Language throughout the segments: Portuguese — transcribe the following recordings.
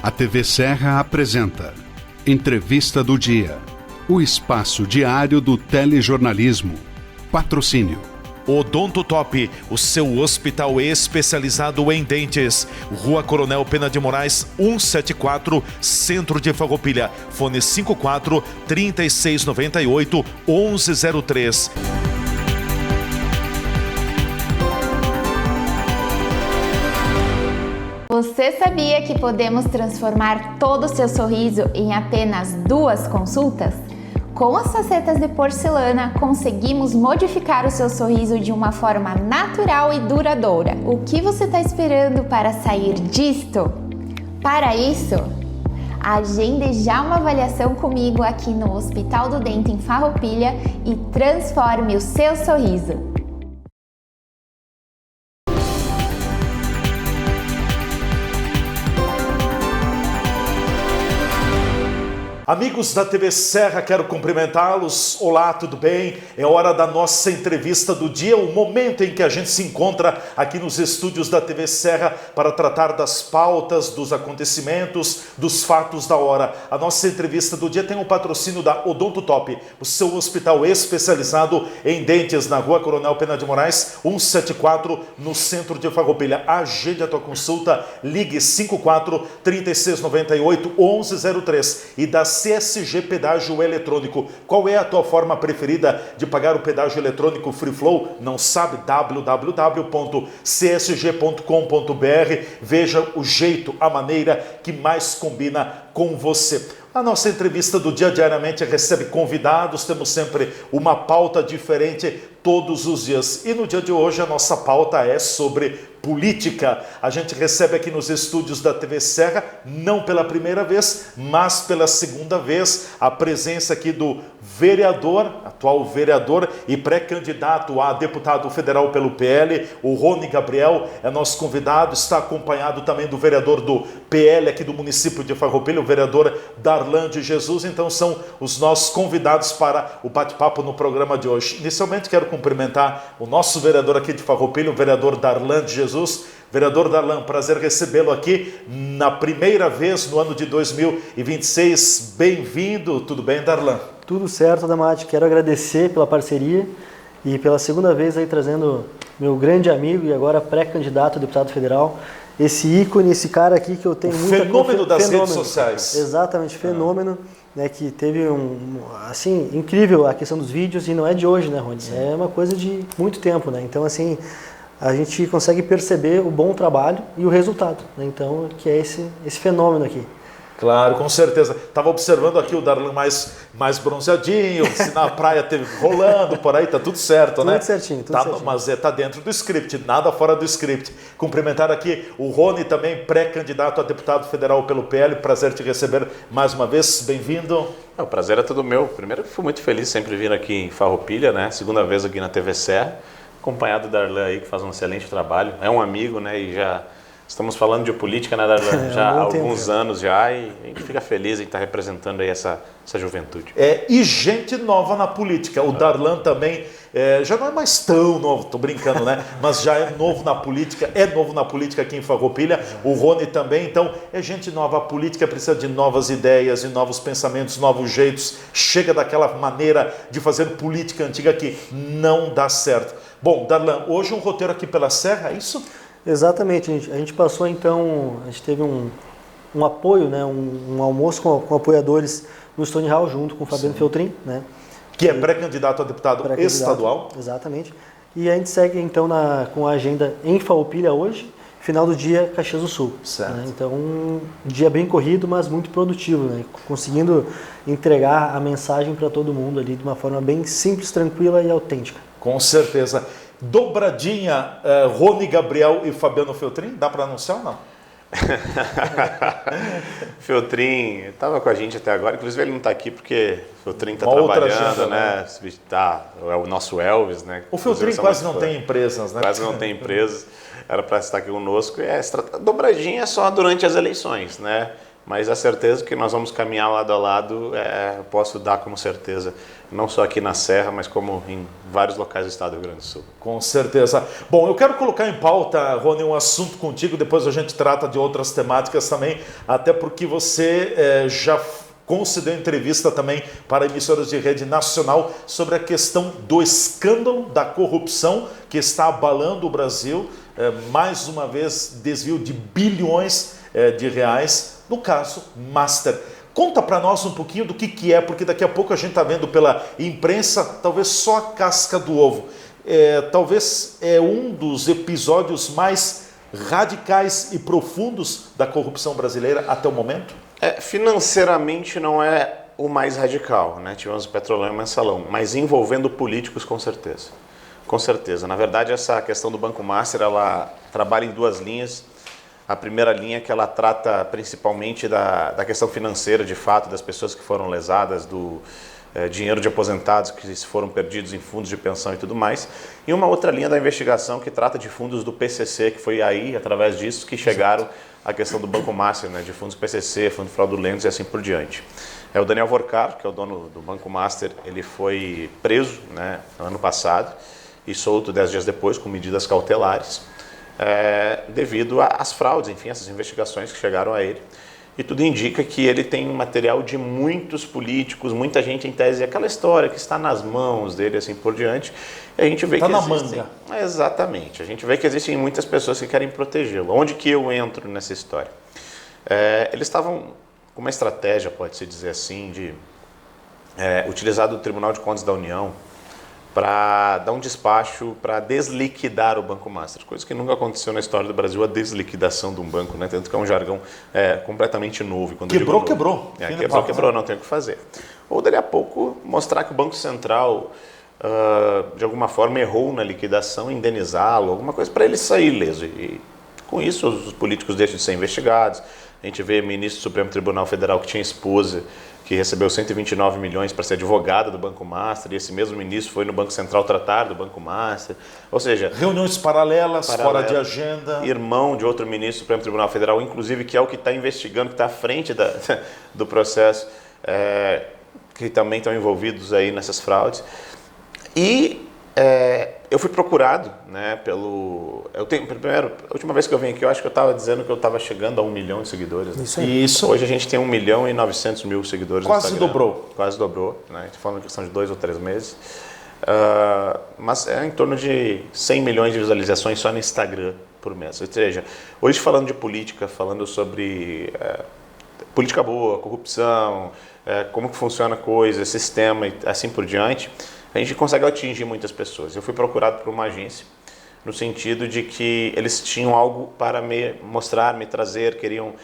A TV Serra apresenta Entrevista do Dia, o espaço diário do telejornalismo. Patrocínio Odonto Top, o seu hospital especializado em dentes. Rua Coronel Pena de Moraes, 174, Centro de Farroupilha. Fone 54 3698 1103. Você sabia que podemos transformar todo o seu sorriso em apenas 2 consultas? Com as facetas de porcelana, conseguimos modificar o seu sorriso de uma forma natural e duradoura. O que você está esperando para sair disto? Para isso, agende já uma avaliação comigo aqui no Hospital do Dente em Farroupilha e transforme o seu sorriso. Amigos da TV Serra, quero cumprimentá-los. Olá, tudo bem? É hora da nossa entrevista do dia, o momento em que a gente se encontra aqui nos estúdios da TV Serra para tratar das pautas, dos acontecimentos, dos fatos da hora. A nossa entrevista do dia tem o patrocínio da Odonto Top, o seu hospital especializado em dentes, na Rua Coronel Pena de Moraes, 174, no centro de Farroupilha. Agende a tua consulta, ligue 54 3698 1103 e da CSG Pedágio Eletrônico. Qual é a tua forma preferida de pagar o pedágio eletrônico Free Flow? Não sabe? www.csg.com.br. Veja o jeito, a maneira que mais combina com você. A nossa entrevista do dia diariamente recebe convidados, temos sempre uma pauta diferente todos os dias. E no dia de hoje a nossa pauta é sobre política. A gente recebe aqui nos estúdios da TV Serra, não pela primeira vez, mas pela segunda vez, a presença aqui do vereador, atual vereador e pré-candidato a deputado federal pelo PL, o Rony Gabriel, é nosso convidado, está acompanhado também do vereador do PL aqui do município de Farroupilha, o vereador Darlan de Jesus. Então são os nossos convidados para o bate-papo no programa de hoje. Inicialmente quero cumprimentar o nosso vereador aqui de Farroupilha, o vereador Darlan de Jesus. Vereador Darlan, prazer recebê-lo aqui na primeira vez no ano de 2026. Bem-vindo, tudo bem, Darlan? Tudo certo, Adamati. Quero agradecer pela parceria e pela segunda vez aí trazendo meu grande amigo e agora pré-candidato a deputado federal, esse ícone, esse cara aqui que eu tenho muita fenômeno das redes sociais. Exatamente, fenômeno, né, que teve assim, incrível a questão dos vídeos e não é de hoje, né, Rony? Sim. É uma coisa de muito tempo, né? Então, assim, a gente consegue perceber o bom trabalho e o resultado, né? Então, que é esse fenômeno aqui. Claro, com certeza. Estava observando aqui o Darlan mais bronzeadinho, se na praia teve rolando, por aí, tá tudo certo, né? Tudo certinho, tudo certinho. Mas tá dentro do script, nada fora do script. Cumprimentar aqui o Rony, também pré-candidato a deputado federal pelo PL. Prazer te receber mais uma vez, bem-vindo. O prazer é todo meu. Primeiro, fui muito feliz sempre vir aqui em Farroupilha, né? Segunda vez aqui na TV Serra, acompanhado do Darlan aí, que faz um excelente trabalho. É um amigo, né? E já estamos falando de política, né, Darlan? Já há alguns anos já, e a gente fica feliz em estar representando aí essa juventude. E gente nova na política. O Darlan também já não é mais tão novo, tô brincando, né? Mas já é novo na política aqui em Farroupilha. O Rony também, então é gente nova. A política precisa de novas ideias, de novos pensamentos, novos jeitos. Chega daquela maneira de fazer política antiga que não dá certo. Bom, Darlan, hoje um roteiro aqui pela Serra, é isso? Exatamente, a gente passou então, a gente teve um apoio, né, um almoço com apoiadores no Stone Hall junto com o Fabiano Feltrin, né? Que é pré-candidato a deputado estadual. Exatamente. E a gente segue então com a agenda em Farroupilha hoje, final do dia Caxias do Sul. Certo. Né? Então um dia bem corrido, mas muito produtivo, né? Conseguindo entregar a mensagem para todo mundo ali de uma forma bem simples, tranquila e autêntica. Com certeza. Dobradinha, Rony Gabriel e Fabiano Feltrin, dá para anunciar ou não? Feltrin estava com a gente até agora, inclusive ele não está aqui porque o Feltrin está trabalhando, né? É o nosso Elvis, né? O Feltrin quase não tem empresas, né? Quase não tem empresas, era para estar aqui conosco. Dobradinha é só durante as eleições, né? mas a certeza que nós vamos caminhar lado a lado, eu posso dar como certeza, não só aqui na Serra, mas como em vários locais do estado do Rio Grande do Sul. Com certeza. Bom, eu quero colocar em pauta, Rony, um assunto contigo, depois a gente trata de outras temáticas também, até porque você já concedeu entrevista também para emissoras de rede nacional sobre a questão do escândalo da corrupção que está abalando o Brasil, mais uma vez desvio de bilhões de reais, no caso Master. Conta para nós um pouquinho do que é, porque daqui a pouco a gente está vendo pela imprensa, talvez só a casca do ovo. Talvez é um dos episódios mais radicais e profundos da corrupção brasileira até o momento? Financeiramente não é o mais radical, né? Tivemos o Petrolão e o Mensalão, mas envolvendo políticos com certeza. Com certeza. Na verdade, essa questão do Banco Master, ela trabalha em duas linhas. A primeira linha é que ela trata principalmente da questão financeira, de fato, das pessoas que foram lesadas, do dinheiro de aposentados que foram perdidos em fundos de pensão e tudo mais. E uma outra linha da investigação que trata de fundos do PCC, que foi aí, através disso, que chegaram a questão do Banco Master, né, de fundos PCC, fundos fraudulentos e assim por diante. O Daniel Vorcar, que é o dono do Banco Master, ele foi preso, né, no ano passado e solto 10 dias depois com medidas cautelares, devido às fraudes, enfim, essas investigações que chegaram a ele. E tudo indica que ele tem um material de muitos políticos, muita gente em tese, aquela história que está nas mãos dele, assim por diante. E a gente vê que na existem, manga. Exatamente. A gente vê que existem muitas pessoas que querem protegê-lo. Onde que eu entro nessa história? Eles estavam com uma estratégia, pode-se dizer assim, de utilizar do Tribunal de Contas da União para dar um despacho para desliquidar o Banco Master, coisa que nunca aconteceu na história do Brasil, a desliquidação de um banco, né? Tanto que é um jargão completamente novo. Quando quebrou, quebrou, não tem o que fazer. Ou dali a pouco mostrar que o Banco Central, de alguma forma, errou na liquidação, indenizá-lo, alguma coisa para ele sair ileso. E com isso os políticos deixam de ser investigados. A gente vê ministro do Supremo Tribunal Federal que tinha esposa, que recebeu 129 milhões para ser advogada do Banco Master, e esse mesmo ministro foi no Banco Central tratar do Banco Master. Ou seja, reuniões paralelas, fora de agenda. Irmão de outro ministro do Supremo Tribunal Federal, inclusive, que é o que está investigando, que está à frente do processo, que também estão envolvidos aí nessas fraudes. E eu fui procurado, né, primeiro, a última vez que eu vim aqui, eu acho que eu estava dizendo que eu estava chegando a 1 milhão de seguidores. Né? Isso. Hoje a gente tem 1.900.000 seguidores Quase no Instagram. dobrou. Quase dobrou, né? A gente falando em questão de 2 ou 3 meses. Mas é em torno de 100 milhões de visualizações só no Instagram por mês. Ou seja, hoje falando de política, falando sobre política boa, corrupção, como que funciona a coisa, sistema e assim por diante, a gente consegue atingir muitas pessoas. Eu fui procurado por uma agência, no sentido de que eles tinham algo para me mostrar, me trazer, queriam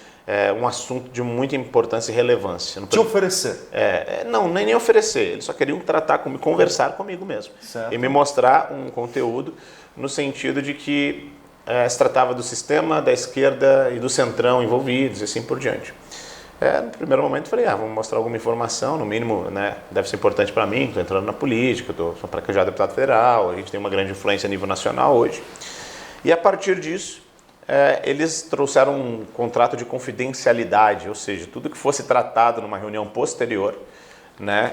um assunto de muita importância e relevância. Te oferecer? Não, nem oferecer, eles só queriam tratar comigo, conversar comigo mesmo. Certo. E me mostrar um conteúdo no sentido de que se tratava do sistema, da esquerda e do centrão envolvidos e assim por diante. No primeiro momento falei, vamos mostrar alguma informação, no mínimo, né, deve ser importante para mim, estou entrando na política, sou para cá já deputado federal, a gente tem uma grande influência a nível nacional hoje. E a partir disso, eles trouxeram um contrato de confidencialidade, ou seja, tudo que fosse tratado numa reunião posterior, né,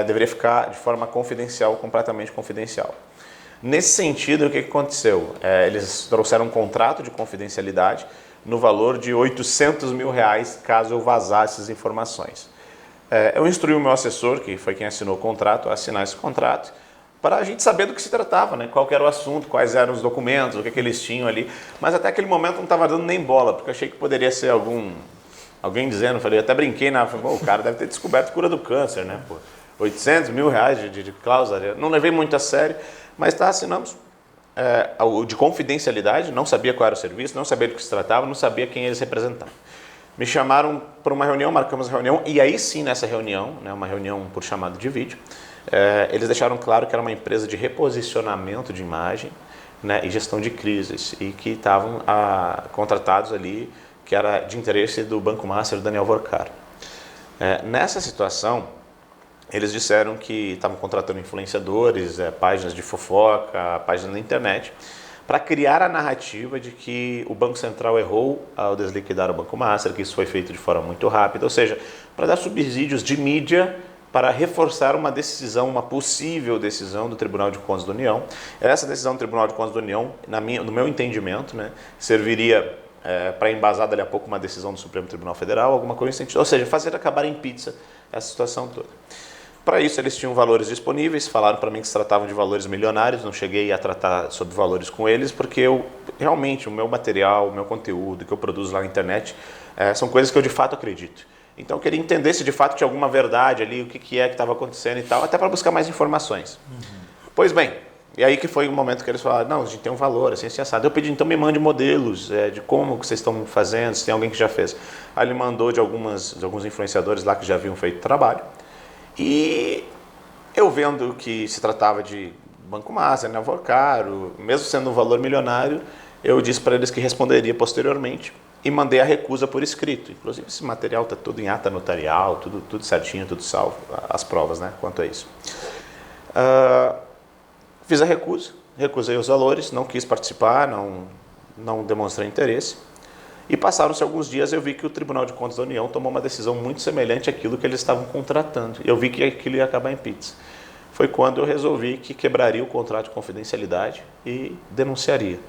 deveria ficar de forma confidencial, completamente confidencial. Nesse sentido, o que aconteceu? Eles trouxeram um contrato de confidencialidade no valor de R$800 mil caso eu vazasse essas informações. Eu instruí o meu assessor, que foi quem assinou o contrato, a assinar esse contrato, para a gente saber do que se tratava, né? Qual que era o assunto, quais eram os documentos, o que eles tinham ali. Mas até aquele momento não estava dando nem bola, porque eu achei que poderia ser alguém dizendo, falei, até brinquei, o cara deve ter descoberto cura do câncer, né? Pô, R$800 mil de cláusula, não levei muito a sério, mas assinamos. De confidencialidade, não sabia qual era o serviço, não sabia do que se tratava, não sabia quem eles representavam. Me chamaram para uma reunião, marcamos a reunião, e aí sim nessa reunião, né, uma reunião por chamada de vídeo, eles deixaram claro que era uma empresa de reposicionamento de imagem, né, e gestão de crises, e que estavam contratados ali, que era de interesse do Banco Master, do Daniel Vorcar. Nessa situação, eles disseram que estavam contratando influenciadores, páginas de fofoca, páginas na internet, para criar a narrativa de que o Banco Central errou ao desliquidar o Banco Master, que isso foi feito de forma muito rápida, ou seja, para dar subsídios de mídia para reforçar uma decisão, uma possível decisão do Tribunal de Contas da União. Essa decisão do Tribunal de Contas da União, no meu entendimento, né, serviria para embasar dali a pouco uma decisão do Supremo Tribunal Federal, alguma coisa nesse sentido, ou seja, fazer acabar em pizza essa situação toda. Para isso, eles tinham valores disponíveis, falaram para mim que se tratavam de valores milionários, não cheguei a tratar sobre valores com eles, porque realmente o meu material, o meu conteúdo que eu produzo lá na internet, são coisas que eu de fato acredito. Então eu queria entender se de fato tinha alguma verdade ali, o que estava acontecendo e tal, até para buscar mais informações. Pois bem, e aí que foi o momento que eles falaram, não, a gente tem um valor, assim, assado. Eu pedi, então me mande modelos de como que vocês estão fazendo, se tem alguém que já fez. Aí ele mandou de alguns influenciadores lá que já haviam feito trabalho. E eu vendo que se tratava de Banco Master, né, valor caro, mesmo sendo um valor milionário, eu disse para eles que responderia posteriormente e mandei a recusa por escrito. Inclusive esse material está tudo em ata notarial, tudo certinho, tudo salvo, as provas, né, quanto a isso. Fiz a recusa, recusei os valores, não quis participar, não demonstrei interesse. E passaram-se alguns dias, eu vi que o Tribunal de Contas da União tomou uma decisão muito semelhante àquilo que eles estavam contratando. Eu vi que aquilo ia acabar em pizza. Foi quando eu resolvi que quebraria o contrato de confidencialidade e denunciaria.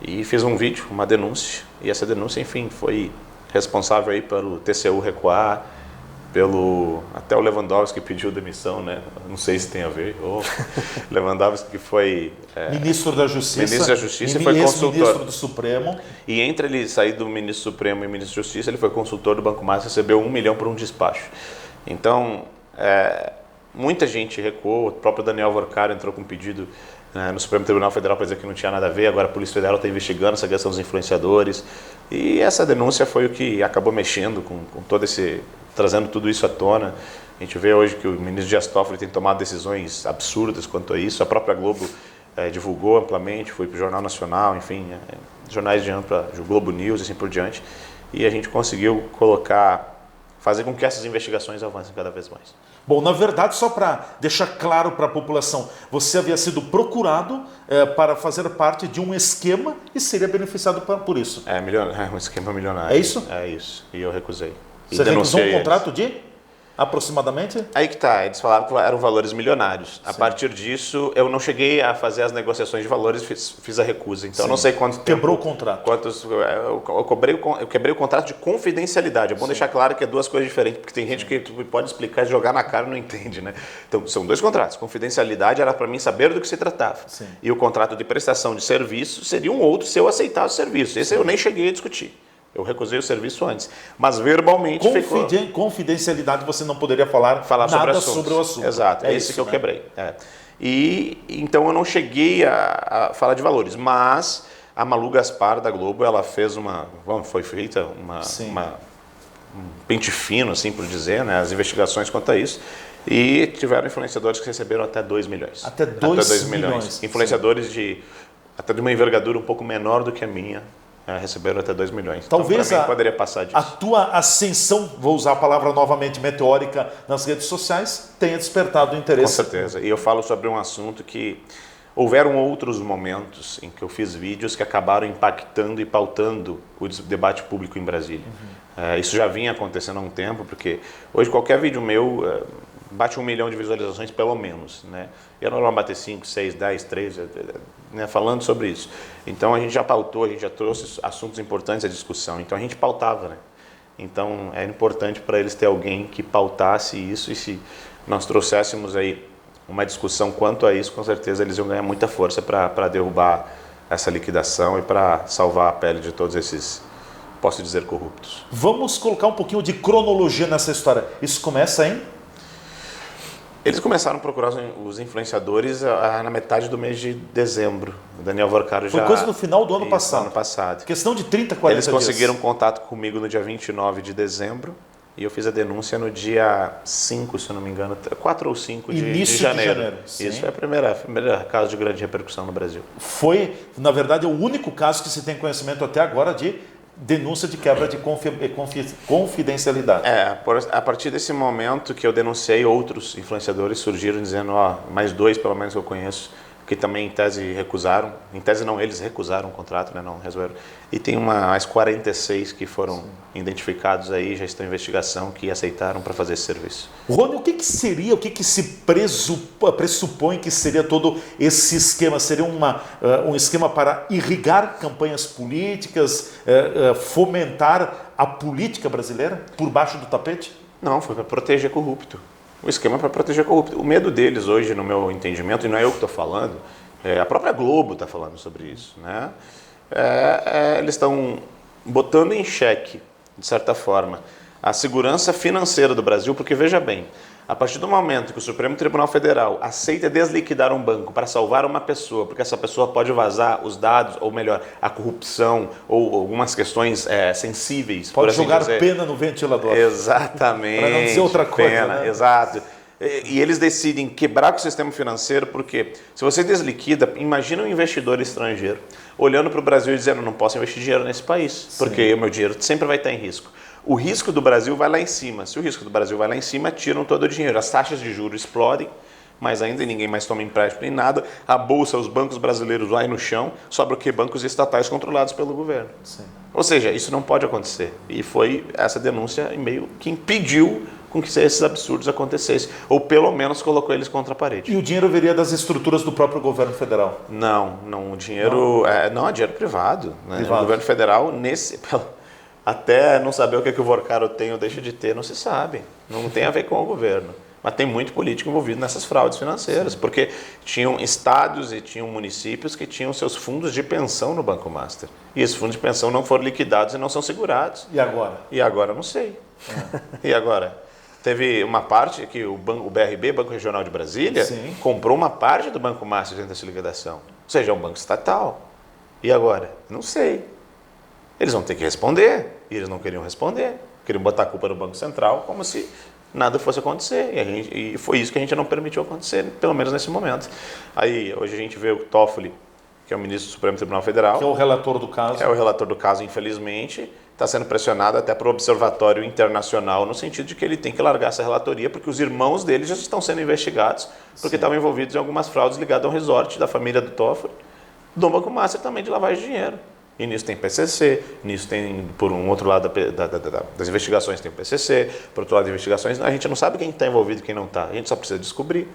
E fiz um vídeo, uma denúncia, e essa denúncia, enfim, foi responsável aí pelo TCU recuar, até o Lewandowski pediu demissão, né? Não sei se tem a ver. Lewandowski que foi ministro da Justiça e foi consultor. Ministro do Supremo. E entre ele sair do ministro Supremo e ministro da Justiça, ele foi consultor do Banco Master, recebeu 1 milhão por um despacho. Então, muita gente recuou, o próprio Daniel Vorcaro entrou com um pedido no Supremo Tribunal Federal para dizer que não tinha nada a ver, agora a Polícia Federal está investigando essa questão dos influenciadores. E essa denúncia foi o que acabou mexendo com todo trazendo tudo isso à tona. A gente vê hoje que o ministro Dias Toffoli tem tomado decisões absurdas quanto a isso. A própria Globo divulgou amplamente, foi para o Jornal Nacional, enfim, jornais de ampla, o Globo News e assim por diante. E a gente conseguiu fazer com que essas investigações avancem cada vez mais. Bom, na verdade, só para deixar claro para a população, você havia sido procurado para fazer parte de um esquema e seria beneficiado por isso. É um esquema milionário. É isso? É isso. E eu recusei. Você recusou um contrato de aproximadamente? Aí que tá, eles falavam que eram valores milionários. Sim. A partir disso, eu não cheguei a fazer as negociações de valores, fiz a recusa. Então, eu não sei quanto tempo... Quebrou o contrato. Eu quebrei o contrato de confidencialidade. É bom deixar claro que é duas coisas diferentes, porque tem gente que pode explicar e jogar na cara e não entende, né? Então, são dois contratos. Confidencialidade era para mim saber do que se tratava. Sim. E o contrato de prestação de serviço seria um outro se eu aceitasse o serviço. Esse eu nem cheguei a discutir. Eu recusei o serviço antes, mas verbalmente ficou... Confidencialidade, você não poderia falar nada sobre o assunto. Exato, é esse que eu quebrei. E então eu não cheguei a falar de valores, mas a Malu Gaspar da Globo, ela fez foi feita um pente fino, assim por dizer, né, as investigações quanto a isso, e tiveram influenciadores que receberam até 2 milhões. Até 2 milhões. Influenciadores até de uma envergadura um pouco menor do que a minha, receberam até 2 milhões. Talvez então, poderia passar disso. A tua ascensão, vou usar a palavra novamente meteórica, nas redes sociais, tenha despertado o interesse. Com certeza. E eu falo sobre um assunto que houveram outros momentos em que eu fiz vídeos que acabaram impactando e pautando o debate público em Brasília. Isso já vinha acontecendo há um tempo, porque hoje qualquer vídeo meu bate 1 milhão de visualizações pelo menos, né? E é normal bater 5, 6, 10, 13, né? Falando sobre isso. Então a gente já pautou, a gente já trouxe assuntos importantes à discussão, então a gente pautava, né? Então é importante para eles ter alguém que pautasse isso, e se nós trouxéssemos aí uma discussão quanto a isso, com certeza eles iam ganhar muita força para derrubar essa liquidação e para salvar a pele de todos esses, posso dizer, corruptos. Vamos colocar um pouquinho de cronologia nessa história. Isso começa em... Eles começaram a procurar os influenciadores na metade do mês de dezembro. O Daniel Vorcaro já... Foi coisa no final do ano passado. Ano passado. Questão de 30, 40 dias. Eles conseguiram contato comigo no dia 29 de dezembro e eu fiz a denúncia no dia 5, se eu não me engano, 4 ou 5 de janeiro. Isso é a primeira caso de grande repercussão no Brasil. Foi, na verdade, o único caso que se tem conhecimento até agora de denúncia de quebra de confidencialidade. A partir desse momento que eu denunciei, outros influenciadores surgiram dizendo, mais 2 pelo menos que eu conheço, que também em tese recusaram, em tese não, eles recusaram o contrato, né, não resolveram. E tem mais 46 que foram identificados aí, já estão em investigação, que aceitaram para fazer esse serviço. Rony, o que seria, o que se pressupõe que seria todo esse esquema? Seria um esquema para irrigar campanhas políticas, fomentar a política brasileira por baixo do tapete? Não, foi para proteger corrupto. O esquema é para proteger corrupto. O medo deles hoje, no meu entendimento, e não é eu que estou falando, a própria Globo está falando sobre isso, né? Eles estão botando em xeque, de certa forma, a segurança financeira do Brasil, porque veja bem, a partir do momento que o Supremo Tribunal Federal aceita desliquidar um banco para salvar uma pessoa, porque essa pessoa pode vazar os dados, ou melhor, a corrupção, ou algumas questões sensíveis. Pode assim jogar dizer. Pena no ventilador. Exatamente. Para não dizer outra coisa. Pena, né? Exato. E eles decidem quebrar com o sistema financeiro, porque se você desliquida, imagina um investidor estrangeiro olhando para o Brasil e dizendo, não posso investir dinheiro nesse país, porque o meu dinheiro sempre vai estar em risco. O risco do Brasil vai lá em cima. Se o risco do Brasil vai lá em cima, tiram todo o dinheiro. As taxas de juros explodem, mas ainda ninguém mais toma empréstimo nem nada. A bolsa, os bancos brasileiros lá no chão, sobra o que? Bancos estatais controlados pelo governo. Sim. Ou seja, isso não pode acontecer. E foi essa denúncia meio que impediu com que esses absurdos acontecessem. Ou pelo menos colocou eles contra a parede. E o dinheiro viria das estruturas do próprio governo federal? Não, o dinheiro... Não, é dinheiro privado. Né? O governo federal, até não saber o que o Vorcaro tem ou deixa de ter, não se sabe. Não tem a ver com o governo. Mas tem muito político envolvido nessas fraudes financeiras, porque tinham estados e tinham municípios que tinham seus fundos de pensão no Banco Master. E esses fundos de pensão não foram liquidados e não são segurados. E agora? E agora não sei. E agora? Teve uma parte que o BRB, Banco Regional de Brasília, comprou uma parte do Banco Master dentro dessa liquidação. Ou seja, é um banco estatal. E agora? Não sei. Eles vão ter que responder. E eles não queriam responder. Queriam botar a culpa no Banco Central, como se nada fosse acontecer. E foi isso que a gente não permitiu acontecer, pelo menos nesse momento. Aí, hoje a gente vê o Toffoli, que é o ministro do Supremo Tribunal Federal. Que é o relator do caso. É o relator do caso, infelizmente. Está sendo pressionado até para o Observatório Internacional, no sentido de que ele tem que largar essa relatoria, porque os irmãos dele já estão sendo investigados, porque estavam envolvidos em algumas fraudes ligadas ao resort da família do Toffoli, do Banco Master também de lavagem de dinheiro. E nisso tem PCC, nisso tem, por um outro lado das investigações, tem o PCC, por outro lado das investigações, a gente não sabe quem está envolvido e quem não está, a gente só precisa descobrir.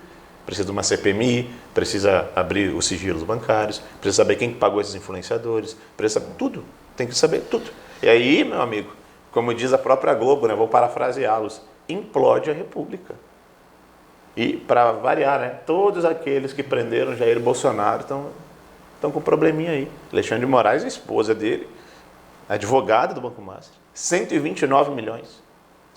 Precisa de uma CPMI, precisa abrir os sigilos bancários, precisa saber quem pagou esses influenciadores, precisa saber tudo, tem que saber tudo. E aí, meu amigo, como diz a própria Globo, né, vou parafraseá-los, implode a República. E, para variar, né, todos aqueles que prenderam Jair Bolsonaro estão com um probleminha aí. Alexandre de Moraes, a esposa dele, advogada do Banco Master, 129 milhões.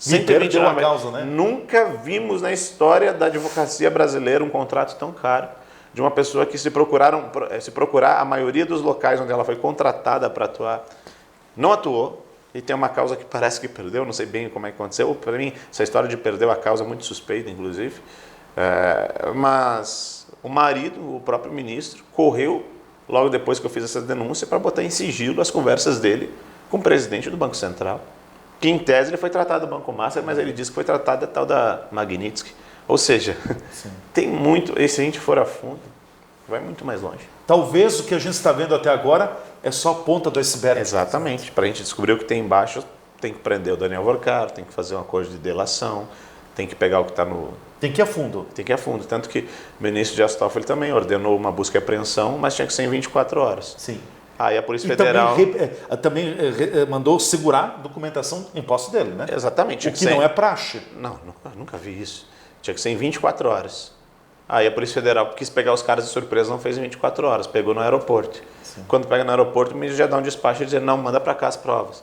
E perdeu a causa, né? Nunca vimos na história da advocacia brasileira um contrato tão caro de uma pessoa que se procurar a maioria dos locais onde ela foi contratada para atuar, não atuou e tem uma causa que parece que perdeu, não sei bem como é que aconteceu. Para mim, essa história de perder a causa é muito suspeita, inclusive. Mas o marido, o próprio ministro, correu logo depois que eu fiz essa denúncia para botar em sigilo as conversas dele com o presidente do Banco Central, que em tese ele foi tratado do Banco Master, mas ele disse que foi tratado da tal da Magnitsky. Ou seja, tem muito, e se a gente for a fundo, vai muito mais longe. Talvez o que a gente está vendo até agora é só a ponta do iceberg. Exatamente. Para a gente descobrir o que tem embaixo, tem que prender o Daniel Vorcaro, tem que fazer um acordo de delação, tem que pegar o que está no... Tem que ir a fundo. Tem que ir a fundo. Tanto que o ministro Dias Toffoli também ordenou uma busca e apreensão, mas tinha que ser em 24 horas. Sim. Aí a Polícia Federal... Também mandou segurar documentação em posse dele, né? Exatamente. O que não é praxe. Não, nunca vi isso. Tinha que ser em 24 horas. Aí a Polícia Federal quis pegar os caras de surpresa, não fez em 24 horas, pegou no aeroporto. Sim. Quando pega no aeroporto, o ministro já dá um despacho e diz, não, manda para cá as provas.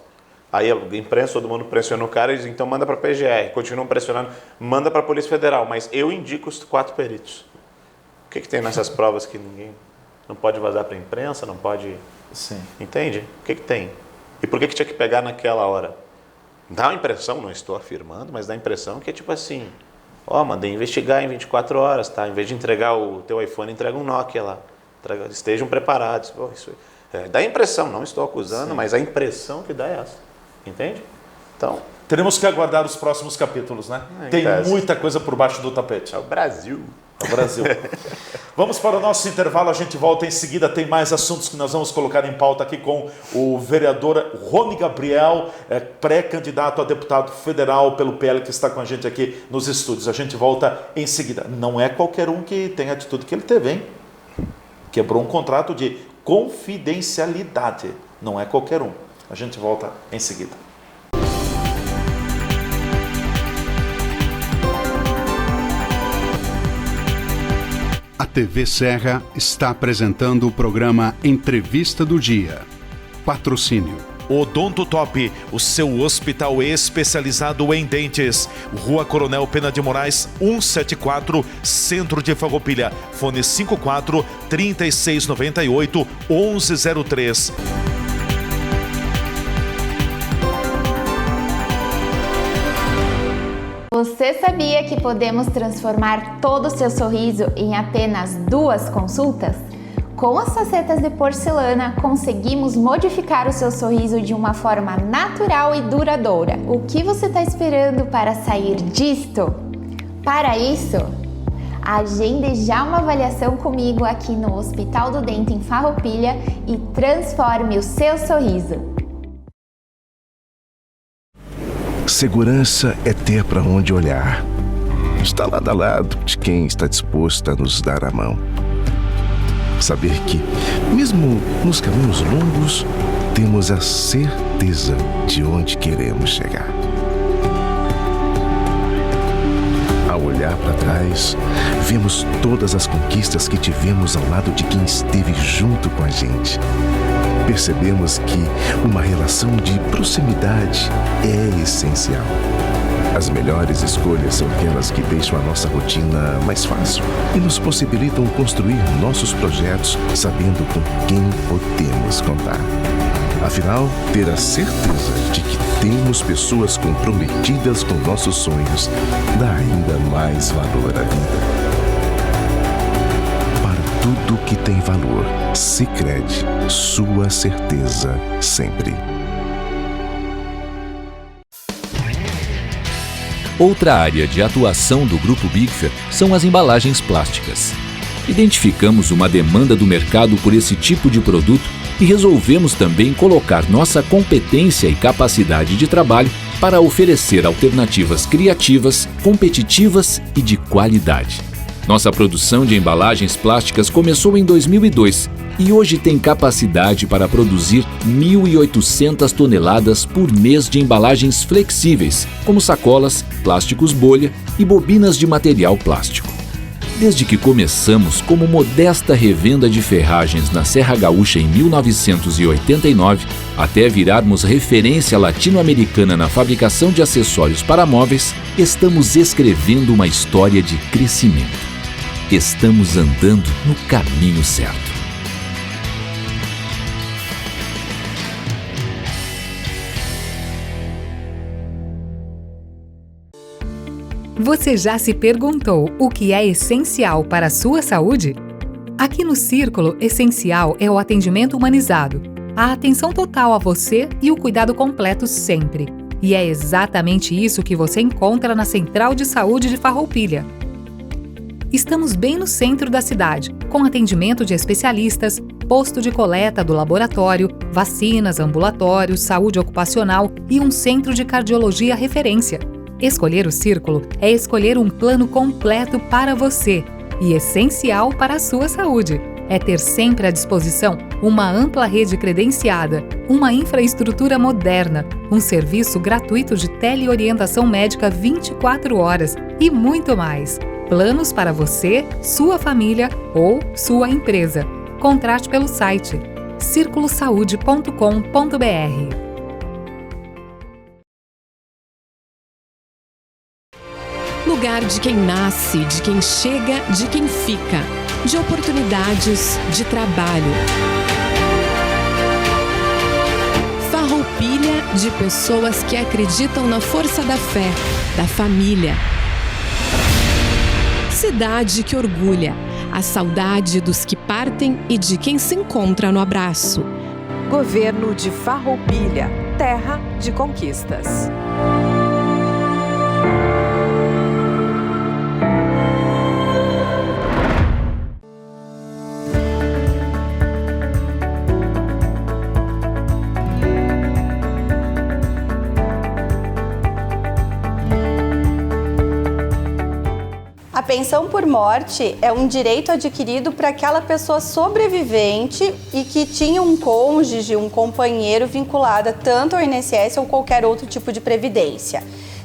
Aí a imprensa, todo mundo pressiona o cara e diz, então manda para a PGR. Continuam pressionando, manda para a Polícia Federal, mas eu indico os 4 peritos. O que tem nessas provas que ninguém... Não pode vazar para a imprensa, não pode... Sim. Entende? O que tem? E por que tinha que pegar naquela hora? Dá a impressão, não estou afirmando, mas dá a impressão que é tipo assim... mandei investigar em 24 horas, tá? Em vez de entregar o teu iPhone, entrega um Nokia lá. Estejam preparados. Isso dá a impressão, não estou acusando, mas a impressão que dá é essa. Entende? Então... Teremos que aguardar os próximos capítulos, né? Tem muita coisa por baixo do tapete. É o Brasil. o Brasil. Vamos para o nosso intervalo, a gente volta em seguida, tem mais assuntos que nós vamos colocar em pauta aqui com o vereador Rony Gabriel, pré-candidato a deputado federal pelo PL, que está com a gente aqui nos estúdios. A gente volta em seguida. Não é qualquer um que tem a atitude que ele teve, hein? Quebrou um contrato de confidencialidade. Não é qualquer um. A gente volta em seguida. A TV Serra está apresentando o programa Entrevista do Dia. Patrocínio. Odonto Top, o seu hospital especializado em dentes. Rua Coronel Pena de Moraes, 174, Centro de Farroupilha. Fone 54 3698 1103. Você sabia que podemos transformar todo o seu sorriso em apenas 2 consultas? Com as facetas de porcelana, conseguimos modificar o seu sorriso de uma forma natural e duradoura. O que você está esperando para sair disto? Para isso, agende já uma avaliação comigo aqui no Hospital do Dente em Farroupilha e transforme o seu sorriso. Segurança é ter para onde olhar. Está lado a lado de quem está disposto a nos dar a mão. Saber que, mesmo nos caminhos longos, temos a certeza de onde queremos chegar. Ao olhar para trás, vemos todas as conquistas que tivemos ao lado de quem esteve junto com a gente. Percebemos que uma relação de proximidade é essencial. As melhores escolhas são aquelas que deixam a nossa rotina mais fácil e nos possibilitam construir nossos projetos sabendo com quem podemos contar. Afinal, ter a certeza de que temos pessoas comprometidas com nossos sonhos dá ainda mais valor à vida. Tudo que tem valor, Sicredi, sua certeza sempre. Outra área de atuação do Grupo Bigfer são as embalagens plásticas. Identificamos uma demanda do mercado por esse tipo de produto e resolvemos também colocar nossa competência e capacidade de trabalho para oferecer alternativas criativas, competitivas e de qualidade. Nossa produção de embalagens plásticas começou em 2002 e hoje tem capacidade para produzir 1.800 toneladas por mês de embalagens flexíveis, como sacolas, plásticos bolha e bobinas de material plástico. Desde que começamos como modesta revenda de ferragens na Serra Gaúcha em 1989, até virarmos referência latino-americana na fabricação de acessórios para móveis, estamos escrevendo uma história de crescimento. Estamos andando no caminho certo. Você já se perguntou o que é essencial para a sua saúde? Aqui no Círculo, essencial é o atendimento humanizado, a atenção total a você e o cuidado completo sempre. E é exatamente isso que você encontra na Central de Saúde de Farroupilha. Estamos bem no centro da cidade, com atendimento de especialistas, posto de coleta do laboratório, vacinas, ambulatórios, saúde ocupacional e um centro de cardiologia referência. Escolher o Círculo é escolher um plano completo para você e essencial para a sua saúde. É ter sempre à disposição uma ampla rede credenciada, uma infraestrutura moderna, um serviço gratuito de teleorientação médica 24 horas e muito mais. Planos para você, sua família ou sua empresa. Contrate pelo site circulosaude.com.br. Lugar de quem nasce, de quem chega, de quem fica. De oportunidades, de trabalho. Farroupilha de pessoas que acreditam na força da fé, da família. Cidade que orgulha, a saudade dos que partem e de quem se encontra no abraço. Governo de Farroupilha, terra de conquistas. pensão por morte é um direito adquirido para aquela pessoa sobrevivente e que tinha um cônjuge, um companheiro vinculada tanto ao INSS ou qualquer outro tipo de previdência.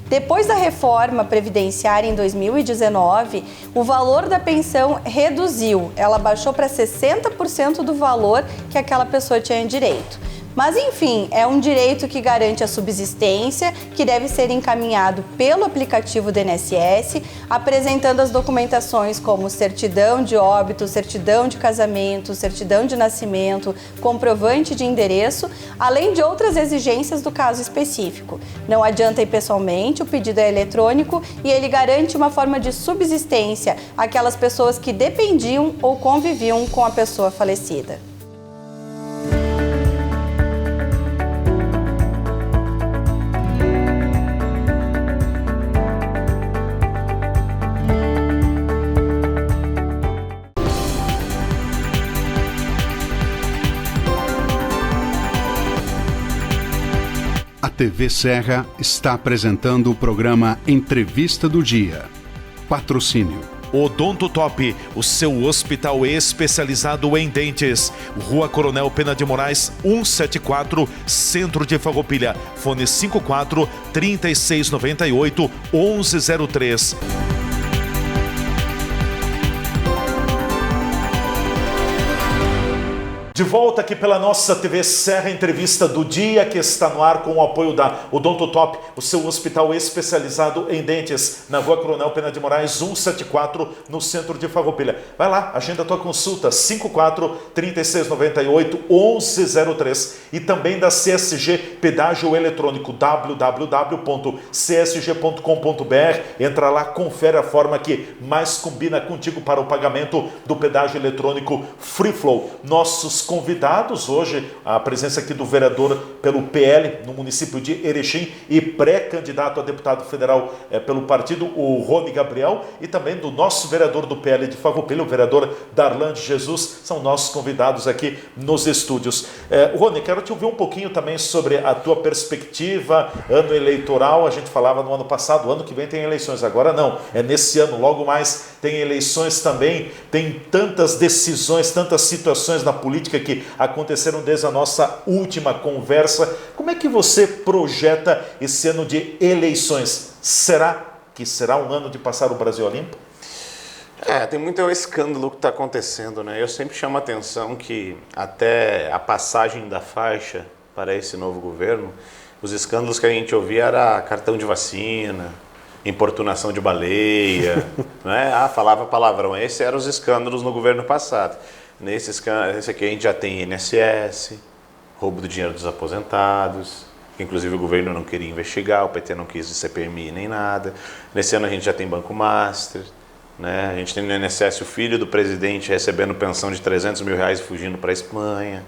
Depois da reforma previdenciária em 2019, o valor da pensão reduziu. Ela baixou para 60% do valor que aquela pessoa tinha direito. Mas, enfim, é um direito que garante a subsistência, que deve ser encaminhado pelo aplicativo do INSS, apresentando as documentações como certidão de óbito, certidão de casamento, certidão de nascimento, comprovante de endereço, além de outras exigências do caso específico. Não adianta ir pessoalmente, o pedido é eletrônico e ele garante uma forma de subsistência àquelas pessoas que dependiam ou conviviam com a pessoa falecida. A TV Serra está apresentando o programa Entrevista do Dia. Patrocínio. Odonto Top, o seu hospital especializado em dentes. Rua Coronel Pena de Moraes, 174, Centro de Farroupilha. Fone 54 3698 1103. De volta aqui pela nossa TV Serra, entrevista do dia que está no ar com o apoio da Odonto Top, o seu hospital especializado em dentes, na Rua Coronel Pena de Moraes, 174, no centro de Farroupilha. Vai lá, agenda a tua consulta, 54-3698-1103. E também da CSG Pedágio Eletrônico, www.csg.com.br. Entra lá, confere a forma que mais combina contigo para o pagamento do pedágio eletrônico Free Flow. Nossos convidados hoje, a presença aqui do vereador pelo PL no município de Erechim e pré-candidato a deputado federal pelo partido, o Rony Gabriel, e também do nosso vereador do PL de Farroupilha, o vereador Darlan de Jesus, são nossos convidados aqui nos estúdios. Rony, quero te ouvir um pouquinho também sobre a tua perspectiva, ano eleitoral. A gente falava no ano passado, ano que vem tem eleições, agora não, é nesse ano, logo mais tem eleições também, tem tantas decisões, tantas situações na política que aconteceram desde a nossa última conversa. Como é que você projeta esse ano de eleições? Será que será um ano de passar o Brasil a limpo? Tem muito escândalo que está acontecendo, né? Eu sempre chamo a atenção que até a passagem da faixa para esse novo governo, os escândalos que a gente ouvia era cartão de vacina, importunação de baleia, né? Falava palavrão. Esses eram os escândalos no governo passado. Esse aqui a gente já tem INSS, roubo do dinheiro dos aposentados, que inclusive o governo não queria investigar, o PT não quis de CPMI nem nada. Nesse ano a gente já tem Banco Master, né? A gente tem no INSS o filho do presidente recebendo pensão de 300 mil reais e fugindo para a Espanha.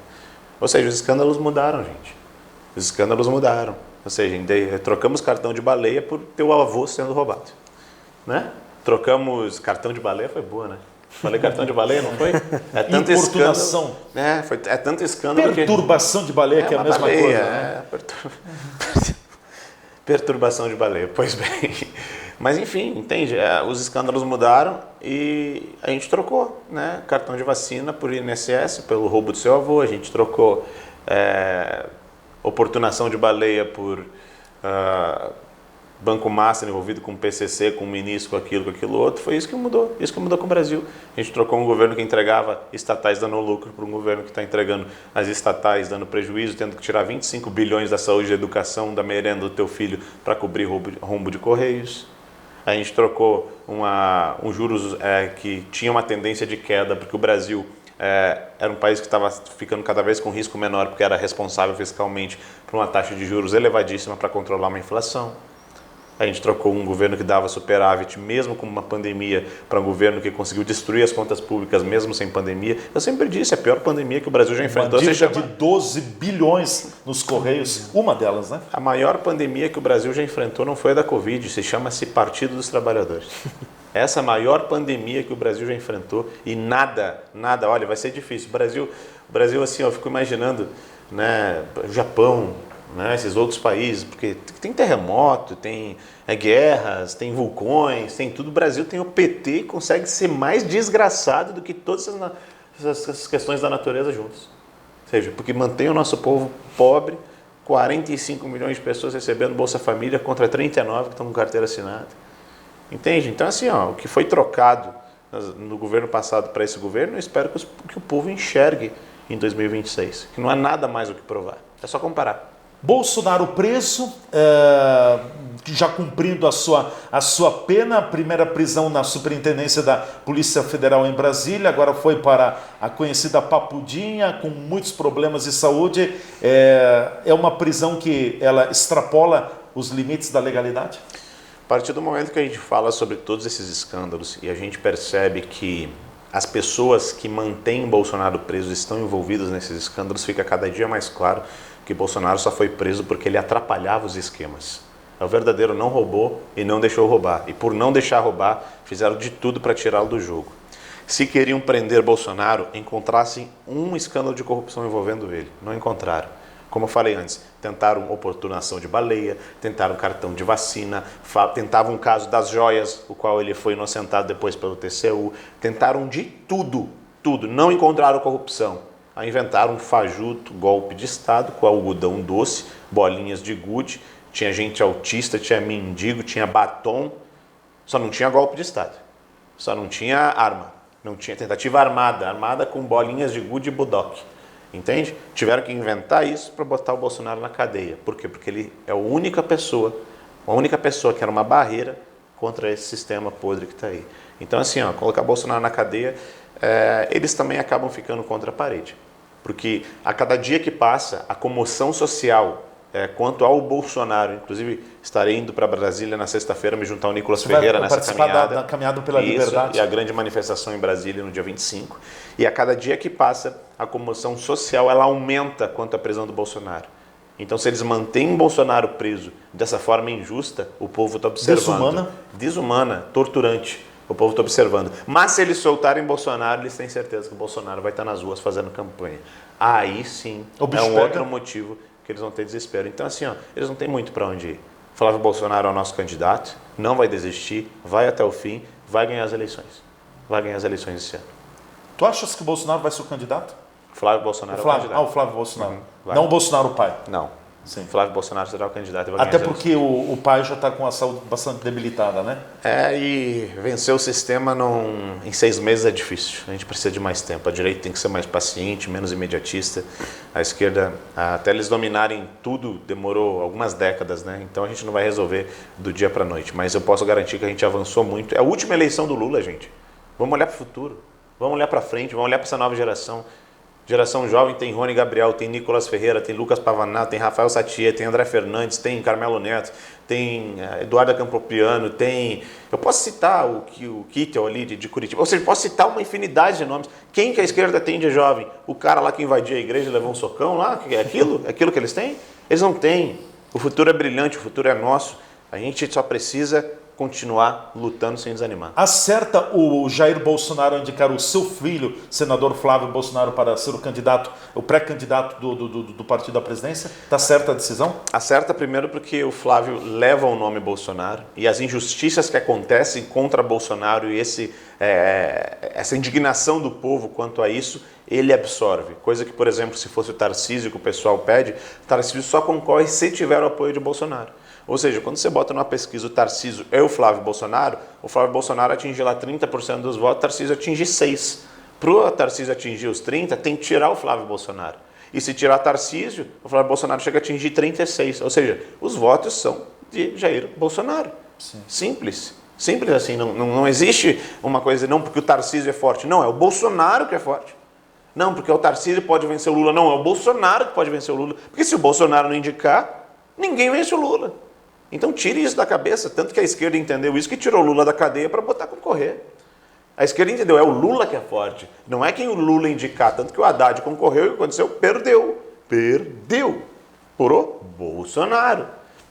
Ou seja, os escândalos mudaram, gente. Os escândalos mudaram. Ou seja, trocamos cartão de baleia por teu avô sendo roubado, né? Trocamos cartão de baleia, foi boa, né? Falei cartão de baleia, não foi? É tanta importunação. É tanto escândalo. Perturbação de baleia, que é a mesma baleia, coisa. Né? Perturbação de baleia, pois bem. Mas enfim, entende? Os escândalos mudaram e a gente trocou, né? Cartão de vacina por INSS, pelo roubo do seu avô. A gente trocou oportunação de baleia por Banco Master envolvido com PCC, com o ministro, com aquilo outro. Foi isso que mudou. Isso que mudou com o Brasil. A gente trocou um governo que entregava estatais dando lucro para um governo que está entregando as estatais dando prejuízo, tendo que tirar 25 bilhões da saúde e da educação, da merenda do teu filho para cobrir rombo de correios. A gente trocou um juros que tinha uma tendência de queda, porque o Brasil era um país que estava ficando cada vez com risco menor, porque era responsável fiscalmente por uma taxa de juros elevadíssima para controlar uma inflação. A gente trocou um governo que dava superávit, mesmo com uma pandemia, para um governo que conseguiu destruir as contas públicas, mesmo sem pandemia. Eu sempre disse, a pior pandemia que o Brasil já enfrentou. Uma dívida de 12 bilhões nos Correios, uma delas, né? A maior pandemia que o Brasil já enfrentou não foi a da Covid, chama-se Partido dos Trabalhadores. Essa é a maior pandemia que o Brasil já enfrentou e nada, olha, vai ser difícil. O Brasil assim, eu fico imaginando, né, Japão, né, esses outros países, porque tem terremoto, tem guerras, tem vulcões, tem tudo. O Brasil tem o PT e consegue ser mais desgraçado do que todas essas questões da natureza juntas. Ou seja, porque mantém o nosso povo pobre, 45 milhões de pessoas recebendo Bolsa Família contra 39 que estão com carteira assinada. Entende? Então, assim, o que foi trocado no governo passado para esse governo, eu espero que o povo enxergue em 2026, que não há nada mais o que provar. É só comparar. Bolsonaro preso, já cumprindo a sua pena, a primeira prisão na Superintendência da Polícia Federal em Brasília, agora foi para a conhecida Papudinha, com muitos problemas de saúde. É uma prisão que ela extrapola os limites da legalidade? A partir do momento que a gente fala sobre todos esses escândalos e a gente percebe que as pessoas que mantêm Bolsonaro preso estão envolvidas nesses escândalos, fica cada dia mais claro que Bolsonaro só foi preso porque ele atrapalhava os esquemas. O verdadeiro não roubou e não deixou roubar. E por não deixar roubar, fizeram de tudo para tirá-lo do jogo. Se queriam prender Bolsonaro, encontrassem um escândalo de corrupção envolvendo ele. Não encontraram. Como eu falei antes, tentaram oportunação de baleia, tentaram cartão de vacina, tentavam o caso das joias, o qual ele foi inocentado depois pelo TCU, tentaram de tudo, não encontraram corrupção. Aí inventaram um fajuto golpe de Estado com algodão doce, bolinhas de gude, tinha gente autista, tinha mendigo, tinha batom, só não tinha golpe de Estado, só não tinha arma, não tinha tentativa armada com bolinhas de gude e budoque. Entende? Tiveram que inventar isso para botar o Bolsonaro na cadeia. Por quê? Porque ele é a única pessoa que era uma barreira contra esse sistema podre que está aí. Então, assim, colocar Bolsonaro na cadeia, eles também acabam ficando contra a parede. Porque a cada dia que passa, a comoção social quanto ao Bolsonaro, inclusive estarei indo para Brasília na sexta-feira, me juntar ao Nicolas Ferreira nessa caminhada. Da caminhada pela liberdade. E a grande manifestação em Brasília no dia 25. E a cada dia que passa, a comoção social ela aumenta quanto à prisão do Bolsonaro. Então, se eles mantêm Bolsonaro preso dessa forma injusta, o povo está observando. Desumana, torturante. O povo está observando. Mas se eles soltarem Bolsonaro, eles têm certeza que o Bolsonaro vai estar nas ruas fazendo campanha. Aí sim, é um outro motivo que eles vão ter desespero. Então, assim, eles não têm muito para onde ir. Flávio Bolsonaro é o nosso candidato, não vai desistir, vai até o fim, vai ganhar as eleições. Vai ganhar as eleições esse ano. Tu achas que o Bolsonaro vai ser o candidato? Flávio Bolsonaro é o candidato. O Flávio Bolsonaro. Não o Bolsonaro o pai? Não. Sim. Flávio Bolsonaro será o candidato. E vai até porque o pai já está com a saúde bastante debilitada, né? E vencer o sistema em 6 meses é difícil. A gente precisa de mais tempo. A direita tem que ser mais paciente, menos imediatista. A esquerda, até eles dominarem tudo, demorou algumas décadas, né? Então a gente não vai resolver do dia para a noite. Mas eu posso garantir que a gente avançou muito. É a última eleição do Lula, gente. Vamos olhar para o futuro. Vamos olhar para frente. Vamos olhar para essa nova geração. Geração jovem tem Rony Gabriel, tem Nicolas Ferreira, tem Lucas Pavanato, tem Rafael Satie, tem André Fernandes, tem Carmelo Neto, tem Eduardo Campopiano, tem... Eu posso citar o Kittel ali de Curitiba, ou seja, posso citar uma infinidade de nomes. Quem que a esquerda tem de jovem? O cara lá que invadiu a igreja e levou um socão lá? É aquilo? É aquilo que eles têm? Eles não têm. O futuro é brilhante, o futuro é nosso. A gente só precisa continuar lutando sem desanimar. Acerta o Jair Bolsonaro indicar o seu filho, senador Flávio Bolsonaro, para ser o pré-candidato do partido à presidência? Está certa a decisão? Acerta primeiro porque o Flávio leva o nome Bolsonaro e as injustiças que acontecem contra Bolsonaro e essa indignação do povo quanto a isso, ele absorve. Coisa que, por exemplo, se fosse o Tarcísio que o pessoal pede, o Tarcísio só concorre se tiver o apoio de Bolsonaro. Ou seja, quando você bota numa pesquisa o Tarcísio e o Flávio Bolsonaro atinge lá 30% dos votos, o Tarcísio atinge 6%. Para o Tarcísio atingir os 30%, tem que tirar o Flávio Bolsonaro. E se tirar Tarcísio, o Flávio Bolsonaro chega a atingir 36%. Ou seja, os votos são de Jair Bolsonaro. Sim. Simples. Simples assim. Não existe uma coisa, não porque o Tarcísio é forte. Não, é o Bolsonaro que é forte. Não, porque o Tarcísio pode vencer o Lula. Não, é o Bolsonaro que pode vencer o Lula. Porque se o Bolsonaro não indicar, ninguém vence o Lula. Então tire isso da cabeça, tanto que a esquerda entendeu isso, que tirou o Lula da cadeia para botar concorrer. A esquerda entendeu, é o Lula que é forte, não é quem o Lula indicar, tanto que o Haddad concorreu e o que aconteceu? Perdeu. Por o Bolsonaro.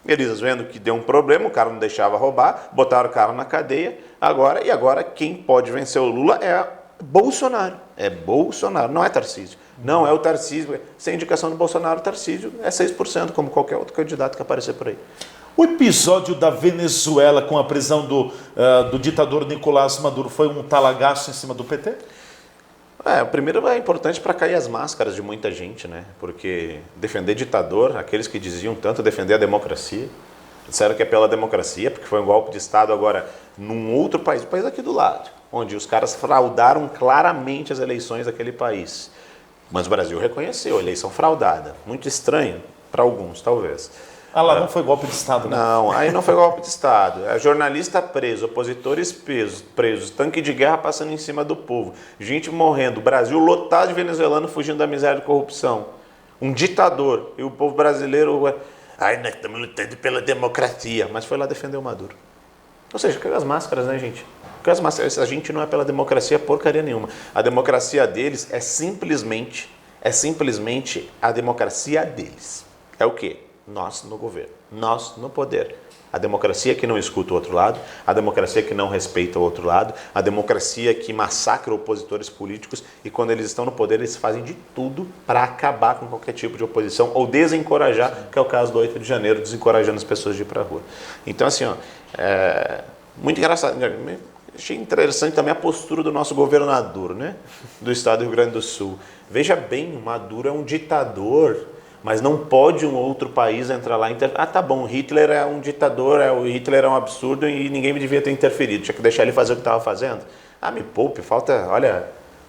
Eles vendo que deu um problema, o cara não deixava roubar, botaram o cara na cadeia, agora quem pode vencer o Lula Bolsonaro. É Bolsonaro, não é Tarcísio. Não é o Tarcísio. Sem indicação do Bolsonaro, o Tarcísio é 6%, como qualquer outro candidato que aparecer por aí. O episódio da Venezuela com a prisão do ditador Nicolás Maduro foi um talagaço em cima do PT? O primeiro é importante para cair as máscaras de muita gente, né? Porque defender ditador, aqueles que diziam tanto defender a democracia, disseram que é pela democracia, porque foi um golpe de Estado agora num outro país, o país aqui do lado, onde os caras fraudaram claramente as eleições daquele país. Mas o Brasil reconheceu a eleição fraudada. Muito estranho para alguns, talvez. Lá não foi golpe de Estado, né? Não, aí não foi golpe de Estado. É jornalista preso, opositores presos, tanque de guerra passando em cima do povo, gente morrendo, Brasil lotado de venezuelano fugindo da miséria e corrupção. Um ditador. E o povo brasileiro... nós estamos lutando pela democracia. Mas foi lá defender o Maduro. Ou seja, caiu as máscaras, né, gente? Caiu as máscaras. A gente não é pela democracia porcaria nenhuma. A democracia deles é simplesmente a democracia deles. É o quê? Nós no governo, nós no poder. A democracia que não escuta o outro lado, a democracia que não respeita o outro lado, a democracia que massacra opositores políticos e quando eles estão no poder eles fazem de tudo para acabar com qualquer tipo de oposição ou desencorajar, que é o caso do 8 de janeiro, desencorajando as pessoas de ir para a rua. Então assim, muito engraçado. Achei interessante também a postura do nosso governador, né, do estado do Rio Grande do Sul. Veja bem, o Maduro é um ditador, mas não pode um outro país entrar lá e tá bom, Hitler é um ditador, o Hitler é um absurdo e ninguém devia ter interferido, tinha que deixar ele fazer o que estava fazendo. Me poupe, falta, olha,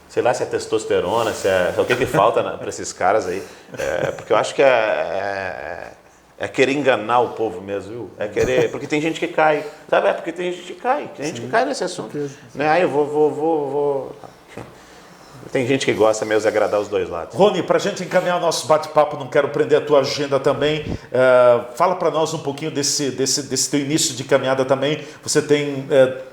sei lá se é testosterona, se é o que falta para esses caras aí, porque eu acho que é querer enganar o povo mesmo, viu? É querer, porque tem gente que cai, sabe? Porque tem gente que cai, nesse assunto. Né? Aí eu vou... Tem gente que gosta mesmo de agradar os dois lados. Rony, para a gente encaminhar o nosso bate-papo, não quero prender a tua agenda também, fala para nós um pouquinho desse teu início de caminhada também. Você tem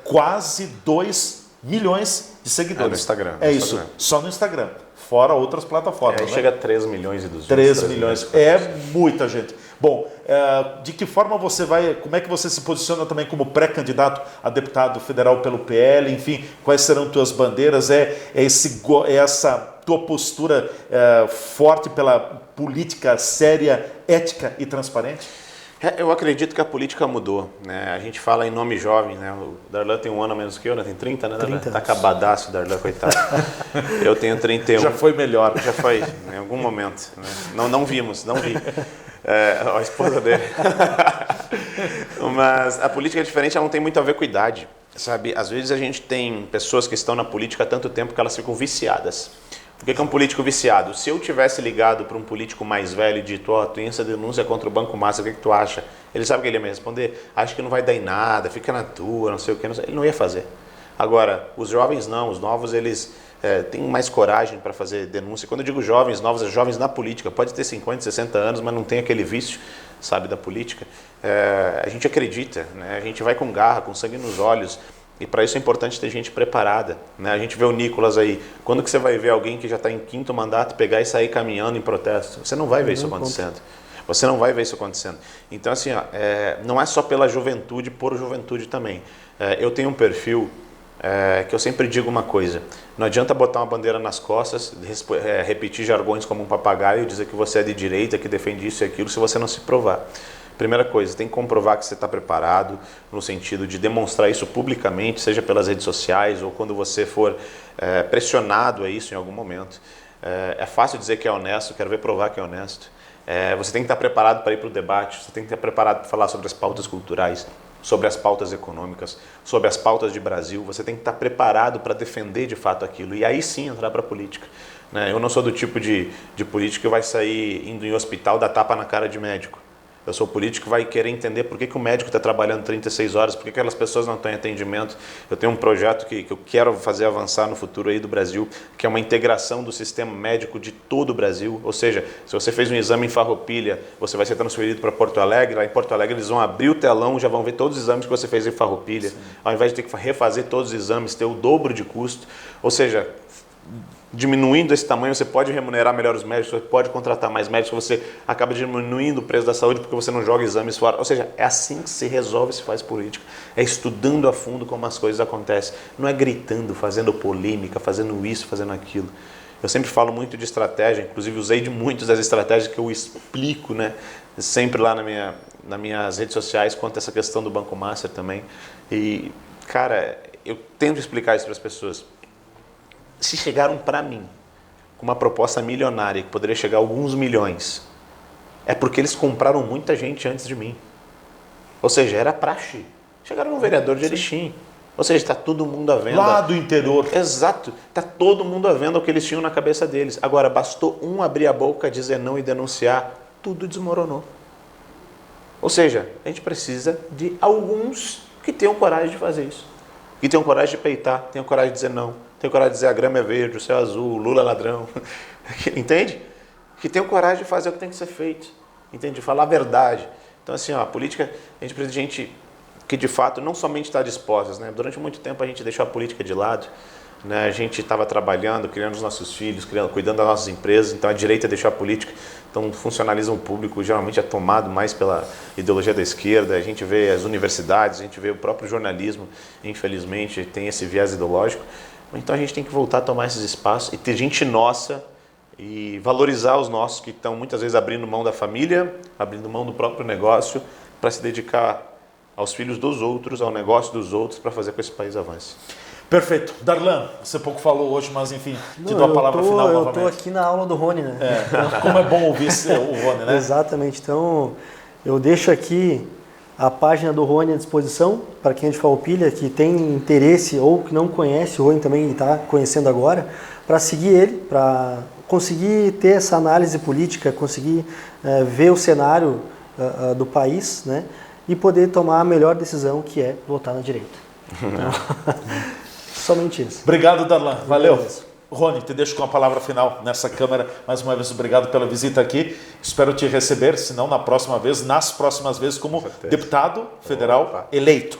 quase 2 milhões de seguidores. No Instagram. Isso, só no Instagram, fora outras plataformas. Né? Chega a 3 milhões e 200. 3 milhões, muita gente. Bom, de que forma como é que você se posiciona também como pré-candidato a deputado federal pelo PL, enfim, quais serão tuas bandeiras, essa tua postura forte pela política séria, ética e transparente? Eu acredito que a política mudou, né? A gente fala em nome jovem, né? O Darlan tem 1 ano a menos que eu, né? Tem 30, né? 30 tá acabadaço o Darlan, coitado. Eu tenho 31. Já foi melhor. Já foi, em algum momento. Né? Não vi. A esposa dele. Mas a política é diferente, ela não tem muito a ver com idade, sabe? Às vezes a gente tem pessoas que estão na política há tanto tempo que elas ficam viciadas. O que é um político viciado? Se eu tivesse ligado para um político mais velho e dito, tu tem essa denúncia contra o Banco Master, o que tu acha? Ele sabe o que ele ia me responder? Acho que não vai dar em nada, fica na tua, não sei o que. Ele não ia fazer. Agora, os jovens não, os novos, eles têm mais coragem para fazer denúncia. Quando eu digo jovens, novos, é jovens na política. Pode ter 50, 60 anos, mas não tem aquele vício, sabe, da política. A gente acredita, né? A gente vai com garra, com sangue nos olhos. E para isso é importante ter gente preparada, né? A gente vê o Nicolas aí. Quando que você vai ver alguém que já está em 5º mandato pegar e sair caminhando em protesto? Você não vai ver isso acontecendo. Você não vai ver isso acontecendo. Então, assim, não é só pela juventude, por juventude também. Eu tenho um perfil que eu sempre digo uma coisa. Não adianta botar uma bandeira nas costas, repetir jargões como um papagaio e dizer que você é de direita, que defende isso e aquilo, se você não se provar. Primeira coisa, tem que comprovar que você está preparado, no sentido de demonstrar isso publicamente, seja pelas redes sociais ou quando você for pressionado a isso em algum momento. É fácil dizer que é honesto, quero ver provar que é honesto. Você tem que estar preparado para ir para o debate, você tem que estar preparado para falar sobre as pautas culturais, sobre as pautas econômicas, sobre as pautas de Brasil. Você tem que estar preparado para defender de fato aquilo e aí sim entrar para a política. Eu não sou do tipo de político que vai sair indo em hospital dar tapa na cara de médico. Eu sou político que vai querer entender por que o médico está trabalhando 36 horas, por que aquelas pessoas não estão em atendimento. Eu tenho um projeto que eu quero fazer avançar no futuro aí do Brasil, que é uma integração do sistema médico de todo o Brasil. Ou seja, se você fez um exame em Farroupilha, você vai ser transferido para Porto Alegre. Lá em Porto Alegre eles vão abrir o telão, já vão ver todos os exames que você fez em Farroupilha. Sim. Ao invés de ter que refazer todos os exames, ter o dobro de custo. Ou seja, diminuindo esse tamanho, você pode remunerar melhor os médicos, você pode contratar mais médicos, você acaba diminuindo o preço da saúde porque você não joga exames fora. Ou seja, é assim que se resolve, se faz política. É estudando a fundo como as coisas acontecem. Não é gritando, fazendo polêmica, fazendo isso, fazendo aquilo. Eu sempre falo muito de estratégia, inclusive usei de muitas das estratégias que eu explico, né, sempre lá nas minhas redes sociais, quanto a essa questão do Banco Master também. E, cara, eu tento explicar isso para as pessoas. Se chegaram para mim com uma proposta milionária que poderia chegar a alguns milhões, é porque eles compraram muita gente antes de mim. Ou seja, era praxe. Chegaram no vereador de Erechim. Ou seja, está todo mundo à venda. Lá do interior. Exato. Está todo mundo à venda o que eles tinham na cabeça deles. Agora, bastou um abrir a boca, dizer não e denunciar, tudo desmoronou. Ou seja, a gente precisa de alguns que tenham coragem de fazer isso. Que tenham coragem de peitar, tenham coragem de dizer não. Tenho coragem de dizer a grama é verde, o céu é azul, o Lula é ladrão. Entende? Que tenham coragem de fazer o que tem que ser feito. Entende? De falar a verdade. Então, assim, ó, a política, a gente precisa de gente que, de fato, não somente está disposta, né? Durante muito tempo a gente deixou a política de lado, né? A gente estava trabalhando, criando os nossos filhos, cuidando das nossas empresas, então a direita deixou a política. Então, o funcionalismo público geralmente é tomado mais pela ideologia da esquerda. A gente vê as universidades, a gente vê o próprio jornalismo, infelizmente, tem esse viés ideológico. Então a gente tem que voltar a tomar esses espaços e ter gente nossa e valorizar os nossos que estão muitas vezes abrindo mão da família, abrindo mão do próprio negócio para se dedicar aos filhos dos outros, ao negócio dos outros, para fazer com que esse país avance. Perfeito. Darlan, você pouco falou hoje, mas enfim, te dou a palavra final novamente. Eu estou aqui na aula do Rony, né? Como é bom ouvir o Rony, né? Exatamente. Então, eu deixo aqui a página do Rony à disposição para quem é de Farroupilha, que tem interesse ou que não conhece, o Rony também está conhecendo agora, para seguir ele, para conseguir ter essa análise política, conseguir ver o cenário do país, né, e poder tomar a melhor decisão, que é votar na direita. Então, somente isso. Obrigado, Darlan. Valeu. Rony, te deixo com a palavra final nessa câmera. Mais uma vez, obrigado pela visita aqui. Espero te receber, se não nas próximas vezes, como deputado federal eleito.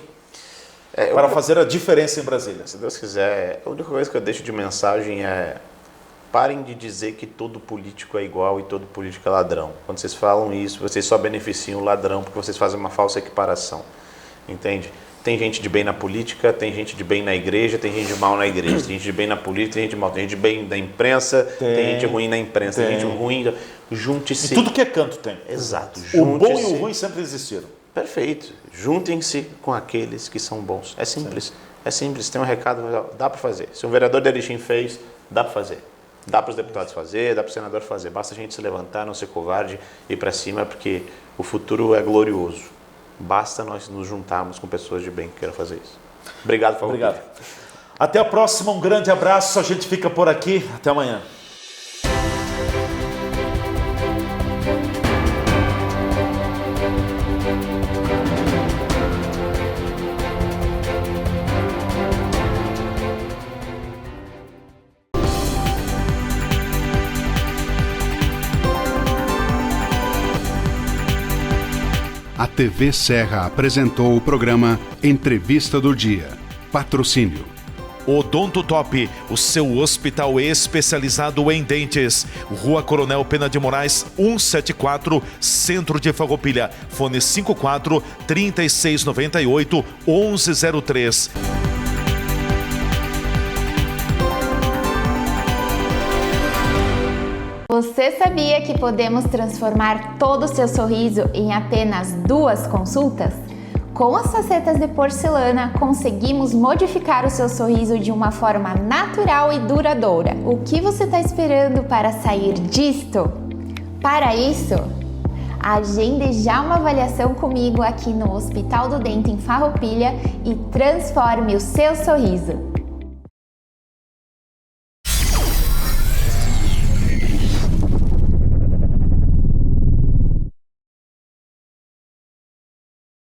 Para fazer a diferença em Brasília. Se Deus quiser, a única coisa que eu deixo de mensagem é: parem de dizer que todo político é igual e todo político é ladrão. Quando vocês falam isso, vocês só beneficiam o ladrão porque vocês fazem uma falsa equiparação. Entende? Tem gente de bem na política, tem gente de bem na igreja, tem gente de mal na igreja, tem gente de bem na política, tem gente de mal, tem gente de bem na imprensa, tem gente ruim na imprensa, tem gente ruim. Junte-se. Em tudo que é canto tem. Exato. O bom e o ruim sempre existiram. Perfeito. Juntem-se com aqueles que são bons. É simples. Sim. É simples. Tem um recado, dá para fazer. Se um vereador de Erechim fez, dá para fazer. Dá para os deputados fazer, dá para o senador fazer. Basta a gente se levantar, não ser covarde, ir para cima, porque o futuro é glorioso. Basta nós nos juntarmos com pessoas de bem que queiram fazer isso. Obrigado, Fábio. Obrigado. Até a próxima, um grande abraço. A gente fica por aqui. Até amanhã. A TV Serra apresentou o programa Entrevista do Dia. Patrocínio. Odonto Top, o seu hospital especializado em dentes. Rua Coronel Pena de Moraes, 174, Centro de Farroupilha. Fone 54 3698 1103. Você sabia que podemos transformar todo o seu sorriso em apenas 2 consultas? Com as facetas de porcelana, conseguimos modificar o seu sorriso de uma forma natural e duradoura. O que você está esperando para sair disto? Para isso, agende já uma avaliação comigo aqui no Hospital do Dente em Farroupilha e transforme o seu sorriso.